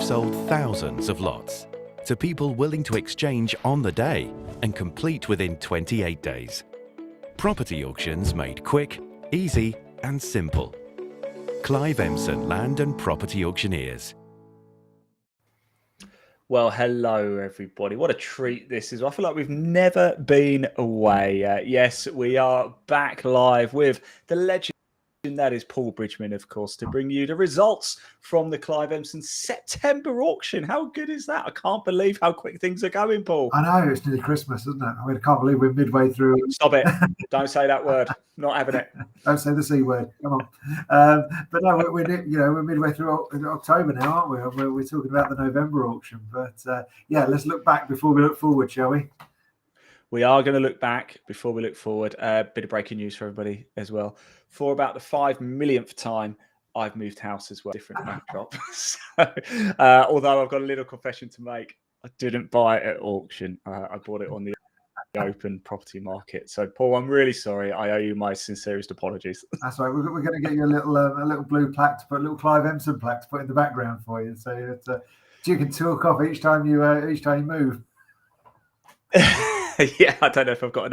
we've sold thousands of lots to people willing to exchange on the day and complete within 28 days. Property auctions made quick, easy and simple. Clive Emson Land and Property Auctioneers. Well, hello everybody. What a treat this is. I feel like we've never been away. Yes, we are back live with the legend that is Paul Bridgeman, of course, to bring you the results from the Clive Emson September auction. How good is that? I can't believe how quick things are going, Paul. I know, it's nearly Christmas, isn't it? I mean, I can't believe we're midway through. Stop it. Don't say that word. Not having it. Don't say the C word. Come on. But no, we're midway through October now, aren't we? We're talking about the November auction. But yeah, let's look back before we look forward, shall we? We are going to look back before we look forward. A bit of breaking news for everybody as well. For about the 5 millionth time, I've moved house as well. Different backdrop. So, although I've got a little confession to make, I didn't buy it at auction. I bought it on the open property market. So, Paul, I'm really sorry. I owe you my sincerest apologies. That's right. We're going to get you a little blue plaque to put, a little Clive Emson plaque to put in the background for you, so that you can talk off each time you move. Yeah, I don't know if I've got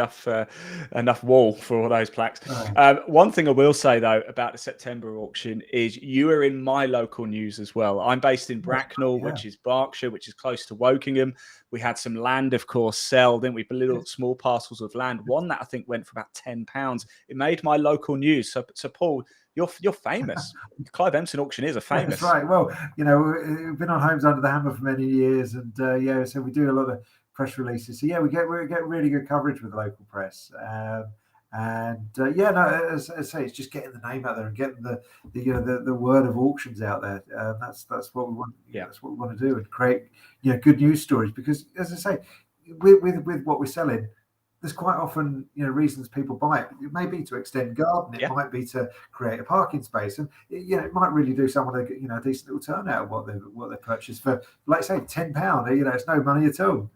enough wall for all those plaques. Right. One thing I will say, though, about the September auction is you are in my local news as well. I'm based in Bracknell, which is Berkshire, which is close to Wokingham. We had some land, of course, sell, didn't we? But little small parcels of land. One that I think went for about £10. It made my local news. So Paul, you're famous. Clive Emson Auctioneers are famous. That's right. Well, we've been on Homes Under the Hammer for mas years, and so we do a lot of press releases. So yeah, we get really good coverage with the local press, as I say, it's just getting the name out there and getting the word of auctions out there. That's what we want. Yeah, that's what we want to do, and create good news stories. Because as I say, with what we're selling, there's quite often reasons people buy it. It may be to extend garden. It might be to create a parking space, and it might really do someone a decent little turnout of what they purchased for, like say, £10. It's no money at all.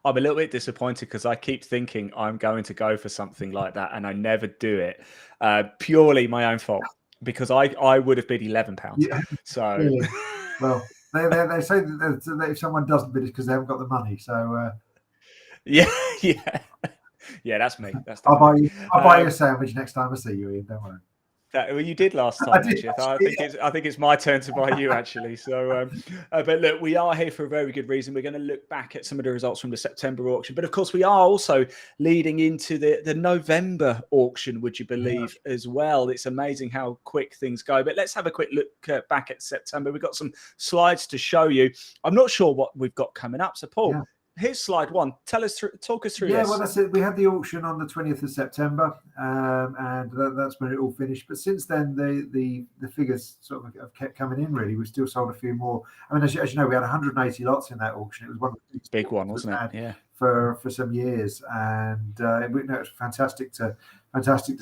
I'm a little bit disappointed because I keep thinking I'm going to go for something like that, and I never do it. Purely my own fault, because I would have bid £11. Yeah. So, really? Well, they say that if someone doesn't bid, it's because they haven't got the money. So, yeah, that's me. I'll buy you a sandwich next time I see you, Ian. Don't worry. Well, you did last time. I think it's my turn to buy you actually. So, but look, we are here for a very good reason. We're going to look back at some of the results from the September auction, but of course, we are also leading into the November auction. Would you believe as well? It's amazing how quick things go. But let's have a quick look back at September. We've got some slides to show you. I'm not sure what we've got coming up. So, Paul. Yeah. Here's slide one. Talk us through this. Yeah, well, that's it. We had the auction on the 20th of September, and that's when it all finished. But since then, the figures sort of have kept coming in, really. We still sold a few more. I mean, as you know, we had 180 lots in that auction. It was one of the big one, wasn't it? Yeah. For some years, and it was fantastic to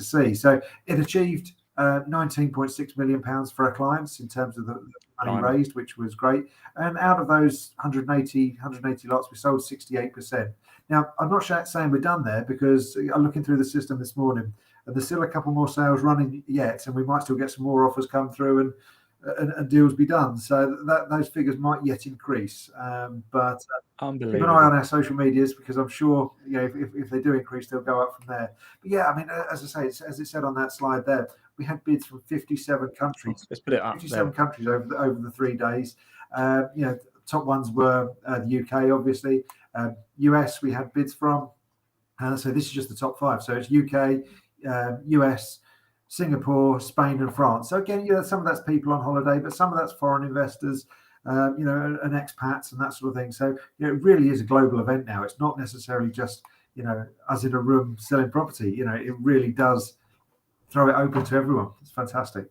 see. So it achieved £19.6 million for our clients in terms of the money raised, which was great. And out of those 180 lots, we sold 68%. Now, I'm not saying we're done there, because I'm looking through the system this morning, and there's still a couple more sales running yet, and we might still get some more offers come through and deals be done. So those figures might yet increase. But keep an eye on our social medias, because I'm sure if they do increase, they'll go up from there. But yeah, I mean, as I say, as it said on that slide there, we had bids from 57 countries. Let's put it up. 57 countries over the 3 days. Top ones were the UK, obviously. US, we had bids from. So this is just the top 5. So it's UK, US, Singapore, Spain, and France. So again, some of that's people on holiday, but some of that's foreign investors, and expats and that sort of thing. So it really is a global event now. It's not necessarily just us in a room selling property. It really does throw it open to everyone. It's fantastic.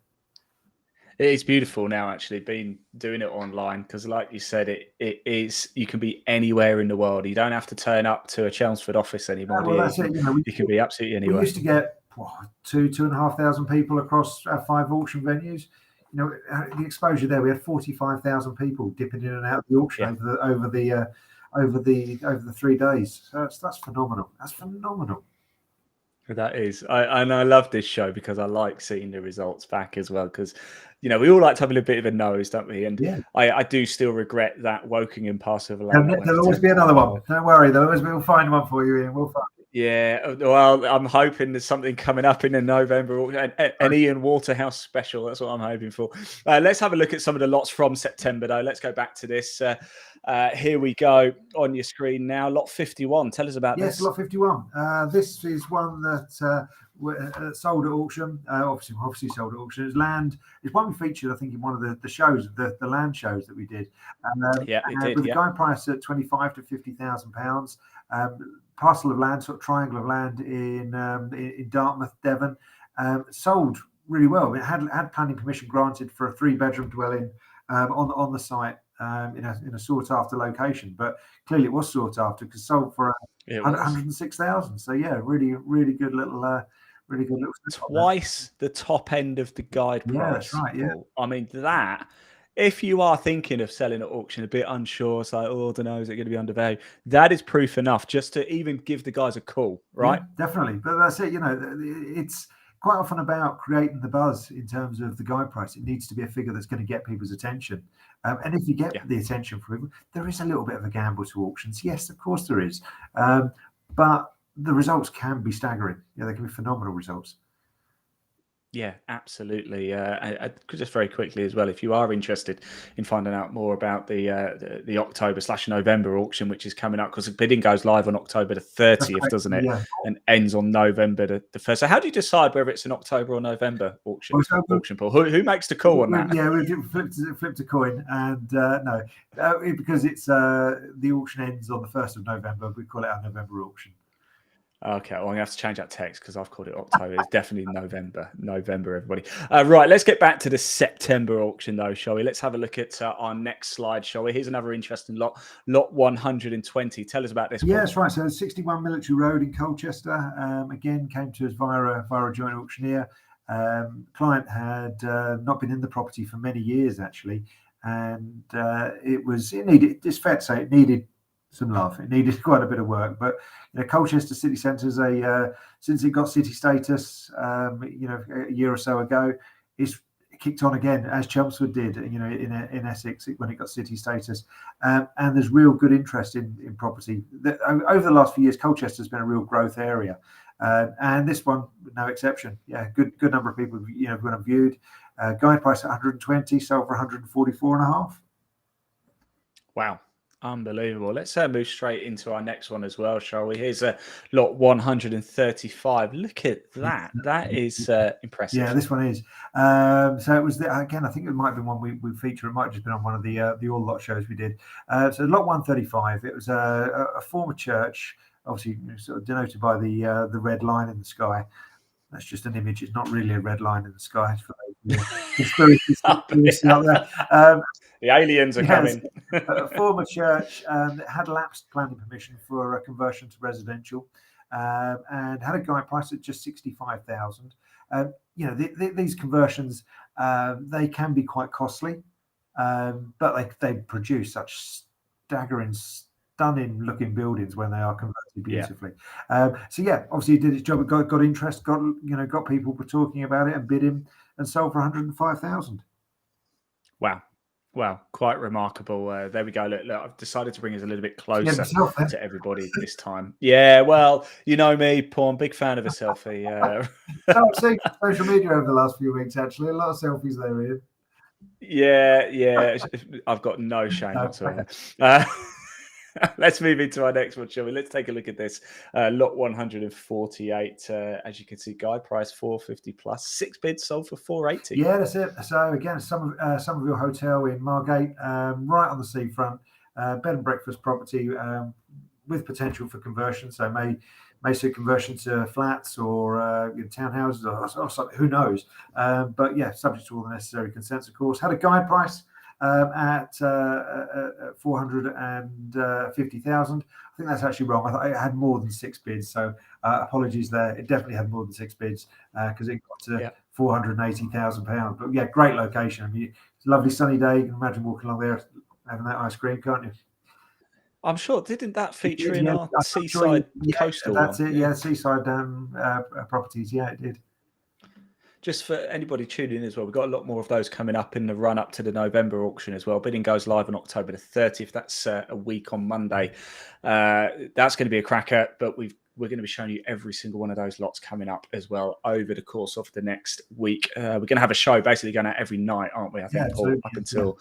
It is beautiful now, actually, been doing it online, because like you said, it is, you can be anywhere in the world. You don't have to turn up to a Chelmsford office anymore. Well, that's it. You can be absolutely anywhere. We used to get 2,500 people across our 5 auction venues. The exposure there, we had 45,000 people dipping in and out of the auction over the 3 days. So that's phenomenal. That's phenomenal. That is, and I love this show because I like seeing the results back as well. Because, we all like to have a little bit of a nose, don't we? And Yeah. I do still regret that Wokingham pass over. There'll always be another one. Don't worry, we'll find one for you, Ian. We'll find. Yeah, well, I'm hoping there's something coming up in the November, an Ian Waterhouse special. That's what I'm hoping for. Let's have a look at some of the lots from September, though. Let's go back to this. Here we go on your screen now. Lot 51. Tell us about this. Yes, lot 51. This is one that sold at auction. Obviously sold at auction. It's land. It's one we featured, I think, in one of the shows, the land shows that we did. Yeah, it did. With a guide price at £25,000 to £50,000. Parcel of land, sort of triangle of land in Dartmouth, Devon. Sold really well. It had planning permission granted for a 3-bedroom dwelling on the site. In a sought after location, but clearly it was sought after because sold for 106,000. So yeah, really good little, twice the top end of the guide price. Yeah, that's right. Yeah, I mean that. If you are thinking of selling at auction, a bit unsure, it's like, oh, I don't know, is it going to be undervalued? That is proof enough just to even give the guys a call, right? Yeah, definitely. But that's it. It's quite often about creating the buzz in terms of the guide price. It needs to be a figure that's going to get people's attention. And if you get the attention from people, there is a little bit of a gamble to auctions. Yes, of course there is. But the results can be staggering. Yeah, they can be phenomenal results. Yeah, absolutely. Just very quickly as well, if you are interested in finding out more about the October/November auction, which is coming up, because the bidding goes live on October the 30th, doesn't it? Yeah. And ends on November the 1st. So how do you decide whether it's an October or November auction? Auction, Paul? Who makes the call on that? Yeah, we flipped a coin, and because it's the auction ends on the 1st of November, we call it our November auction. Okay, well, I'm going to have to change that text because I've called it October. It's definitely November, everybody. Right, let's get back to the September auction, though, shall we? Let's have a look at our next slide, shall we? Here's another interesting lot 120. Tell us about this. Yeah, that's right. So 61 Military Road in Colchester. Again, came to us via a joint auctioneer. Client had not been in the property for many years, actually. And it's fair to say it needed some love. It needed quite a bit of work, but Colchester city centre is since it got city status, a year or so ago, it's kicked on again as Chelmsford did, in Essex when it got city status, and there's real good interest in property. Over the last few years, Colchester's been a real growth area, and this one no exception. Yeah, good number of people have viewed. Guide price at 120, sold for 144.5. Wow. Unbelievable. Let's move straight into our next one as well, shall we? Here's lot 135. Look at that. That is impressive. Yeah, this one is. So it was again. I think it might have been one we feature. It might have just been on one of the all lot shows we did. So lot 135. It was a former church, obviously sort of denoted by the red line in the sky. That's just an image. It's not really a red line in the sky. It's for conspiracies out there. The aliens are coming. A former church that had lapsed planning permission for a conversion to residential, and had a guide price at just 65,000. These conversions they can be quite costly, but they produce such staggering, stunning looking buildings when they are converted beautifully. Obviously it did its job. It got interest, got people talking about it and bidding, and sold for 105,000. Wow, quite remarkable. There we go. Look, I've decided to bring us a little bit closer to everybody this time. Yeah, well, you know me, Paul, I'm a big fan of a selfie. I've seen social media over the last few weeks, actually. A lot of selfies there, Ian. Yeah. I've got no shame whatsoever. Let's move into our next one, shall we? Let's take a look at this. Lot 148. As you can see, guide price 450 plus. 6 bids sold for 480. Yeah, that's it. So again, Somerville Hotel in Margate, right on the seafront, bed and breakfast property with potential for conversion. So may see conversion to flats or townhouses or something. Who knows? But yeah, subject to all the necessary consents, of course. Had a guide price at 450,000. I think that's actually wrong. I thought it had more than 6 bids, so apologies there. It definitely had more than 6 bids because it got to £480,000. But yeah, great location. I mean, it's a lovely sunny day. You can imagine walking along there having that ice cream, can't you? I'm sure, didn't that feature in Yeah, our I'm sure seaside coastal that's one? it. Yeah, seaside properties. Yeah, it did. Just for anybody tuning in as well, we've got a lot more of those coming up in the run up to the November auction as well. Bidding goes live on October the 30th. That's a week on Monday. That's going to be a cracker, but we're going to be showing you every single one of those lots coming up as well over the course of the next week. We're going to have a show basically going out every night, aren't we? I think, Paul, up until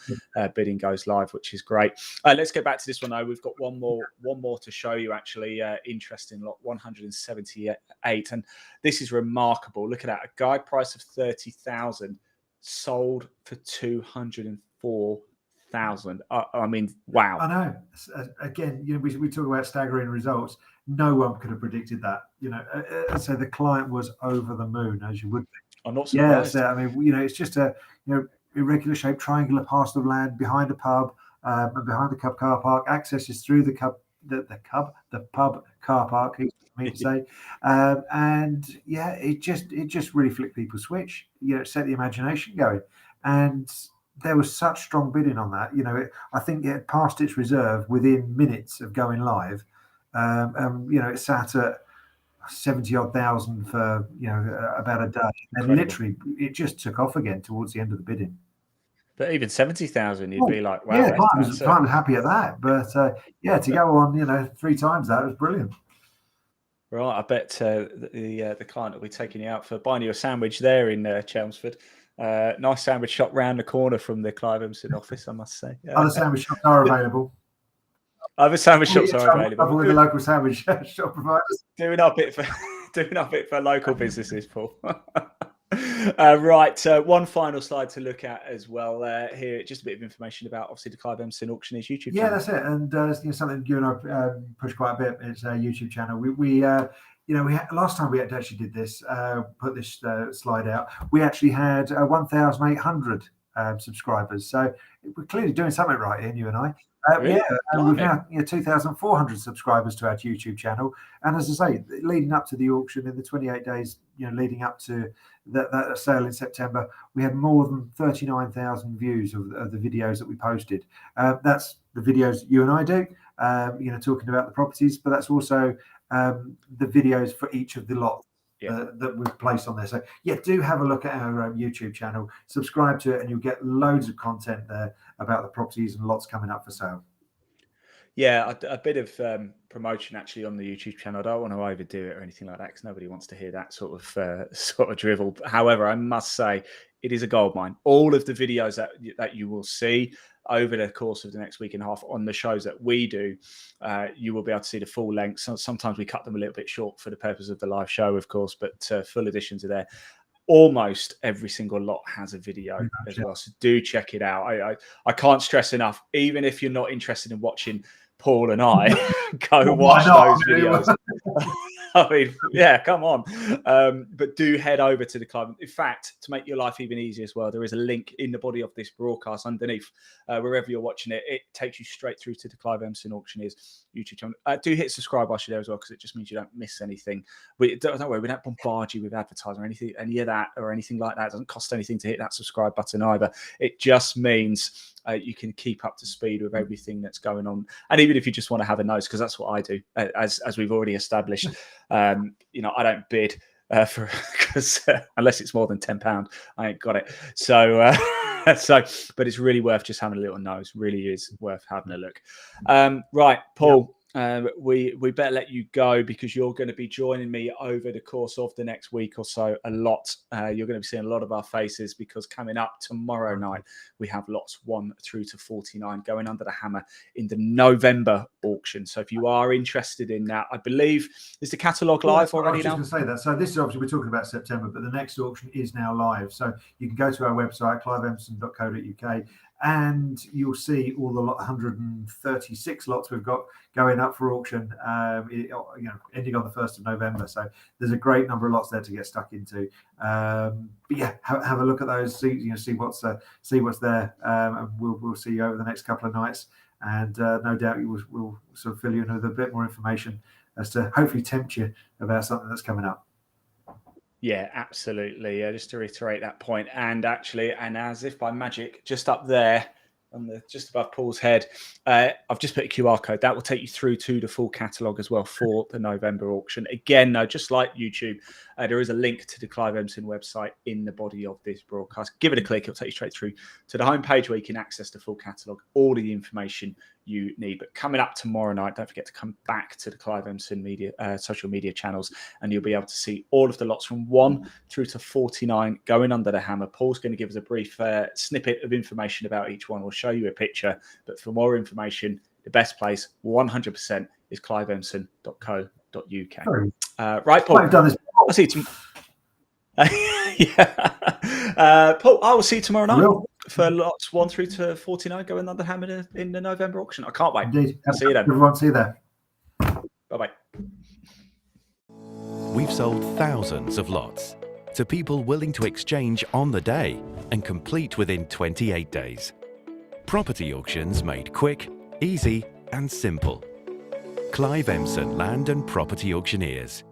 bidding goes live, which is great. Let's get back to this one though. We've got one more to show you. Actually, interesting lot, 178, and this is remarkable. Look at that, a guide price of 30,000, sold for 204,000. I mean, wow. I know. Again, we talk about staggering results. No one could have predicted that. So the client was over the moon, as you would be. I'm not surprised. Yeah, I mean, it's just a irregular shaped triangular parcel of land behind a pub, and behind the Cub car park. Access is through the pub car park. Easy for me to say, and yeah, it just really flicked people's switch. Set the imagination going, and there was such strong bidding on that. I think it passed its reserve within minutes of going live. It sat at 70-odd thousand for about a day, and literally it just took off again towards the end of the bidding. But even 70,000, you'd be like, wow. Yeah, client was happy at that. But to go on, 3 times that was brilliant. Right, I bet the client will be taking you out for buying you a sandwich there in Chelmsford. Nice sandwich shop round the corner from the Clive Emson office, I must say. Other sandwich shops are available. Other sandwich shops are available. With the local sandwich shop providers. Doing our bit for local businesses, Paul. Right, one final slide to look at as well here. Just a bit of information about obviously the Clive Emson Auctioneers YouTube channel. Yeah, that's it. And something you and I push quite a bit. It's a YouTube channel. We last time we actually did this, put this slide out. We actually had 1,800 subscribers. So we're clearly doing something right, Ian, you and I. Really? Yeah, and we've now 2,400 subscribers to our YouTube channel. And as I say, leading up to the auction in the 28 days, leading up to that sale in September, we had more than 39,000 views of the videos that we posted. That's the videos you and I do, talking about the properties, but that's also the videos for each of the lots. That we've placed on there. So do have a look at our YouTube channel, subscribe to it, and you'll get loads of content there about the properties and lots coming up for sale. Yeah, a bit of promotion actually on the YouTube channel. I don't want to overdo it or anything like that because nobody wants to hear that sort of drivel. However, I must say it is a goldmine. All of the videos that you will see over the course of the next week and a half on the shows that we do, you will be able to see the full length. Sometimes we cut them a little bit short for the purpose of the live show, of course, but full editions are there. Almost every single lot has a video as well, so do check it out. I can't stress enough, even if you're not interested in watching Paul and I, go watch those videos. I mean, yeah, come on. But do head over to the Clive. In fact, to make your life even easier as well, there is a link in the body of this broadcast underneath, wherever you're watching it. It takes you straight through to the Clive Emson Auctioneers YouTube channel. Do hit subscribe whilst you're there as well, because it just means you don't miss anything. Don't worry, we don't bombard you with advertising or anything, any of that or anything like that. It doesn't cost anything to hit that subscribe button either. It just means you can keep up to speed with everything that's going on. And even if you just want to have a nose, because that's what I do, as we've already established, I don't bid because unless it's more than £10, I ain't got it. So, but it's really worth just having a little nose. Really is worth having a look. Right, Paul. We better let you go because you're going to be joining me over the course of the next week or so a lot. You're going to be seeing a lot of our faces because coming up tomorrow night, we have lots 1 through to 49 going under the hammer in the November auction. So if you are interested in that, I believe, is the catalogue live already now? I was just going to say that. So this is obviously, we're talking about September, but the next auction is now live. So you can go to our website, cliveemson.co.uk, and you'll see all the 136 lots we've got going up for auction, ending on the 1st of November. So there's a great number of lots there to get stuck into. But yeah, have a look at those, see what's there, and we'll see you over the next couple of nights. And no doubt we'll sort of fill you in with a bit more information as to hopefully tempt you about something that's coming up. Yeah, absolutely. Just to reiterate that point, and as if by magic, just up there just above Paul's head. I've just put a QR code that will take you through to the full catalogue as well for the November auction. Again, no, just like YouTube, there is a link to the Clive Emson website in the body of this broadcast. Give it a click; it'll take you straight through to the homepage where you can access the full catalogue, all the information you need. But coming up tomorrow night, don't forget to come back to the Clive Emson media social media channels, and you'll be able to see all of the lots from 1 through to 49 going under the hammer. Paul's going to give us a brief snippet of information about each one. We'll show you a picture, but for more information, the best place 100% is cliveemson.co.uk. Right, Paul. I've done this before. I'll see you tomorrow. Paul, I will see you tomorrow night for lots 1 through to 49 going under the hammer in the November auction. I can't wait. Indeed. I'll see you then. Everyone, see you there. Bye-bye. We've sold thousands of lots to people willing to exchange on the day and complete within 28 days. Property auctions made quick, easy and simple. Clive Emson Land and Property Auctioneers.